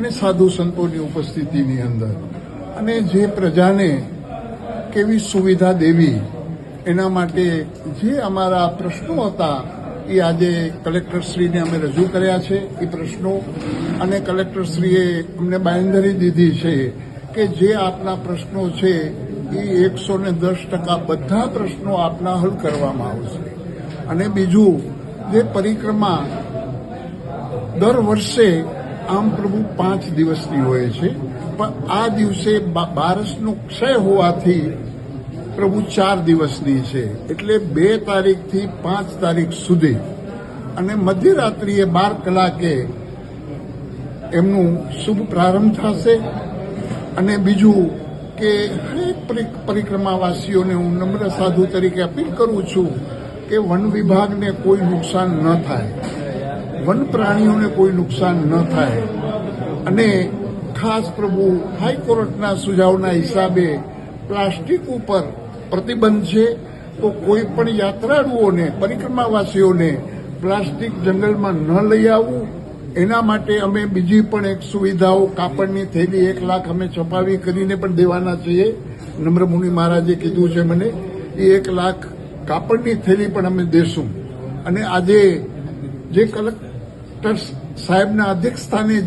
અને સાધુ સંતોની ઉપસ્થિતિની અંદર અને જે પ્રજાને કેવી સુવિધા દેવી એના માટે જે અમારા પ્રશ્નો હતા એ આજે કલેક્ટરશ્રીને અમે રજૂ કર્યા છે એ પ્રશ્નો, અને કલેક્ટરશ્રીએ અમને બાંયધરી દીધી છે કે જે આપના પ્રશ્નો છે એ 110% બધા પ્રશ્નો આપના હલ કરવામાં આવશે. અને બીજું, જે પરિક્રમા દર વર્ષે આમ પ્રભુ 5 દિવસની હોય છે, પણ આ દિવસે બારસનો ક્ષય હોવાથી પ્રભુ 4 દિવસની છે, એટલે 2 તારીખથી 5 તારીખ સુધી, અને મધ્યરાત્રિએ 12 કલાકે એમનું શુભ પ્રારંભ થશે. અને બીજું કે હરેક પરિક્રમાવાસીઓને હું નમ્ર સાધુ તરીકે અપીલ કરું છું કે વન વિભાગને કોઈ નુકસાન ન થાય, વન પ્રાણીઓને કોઈ નુકસાન ન થાય, અને ખાસ પ્રભુ હાઈકોર્ટના સુઝાવના હિસાબે પ્લાસ્ટિક ઉપર પ્રતિબંધ છે, તો કોઈ પણ યાત્રાળુઓને, પરિક્રમાવાસીઓને પ્લાસ્ટિક જંગલમાં ન લઈ આવવું. એના માટે અમે બીજી પણ એક સુવિધાઓ, કાપડની થેલી 1 લાખ અમે છપાવી કરીને પણ દેવાના છીએ. નમ્ર મુનિ મહારાજે કીધું છે મને, એ 1 લાખ કાપડની થેલી પણ અમે દેશું. અને આજે જે કલેક્ટર સાહેબના અધ્યક્ષ સ્થાને જે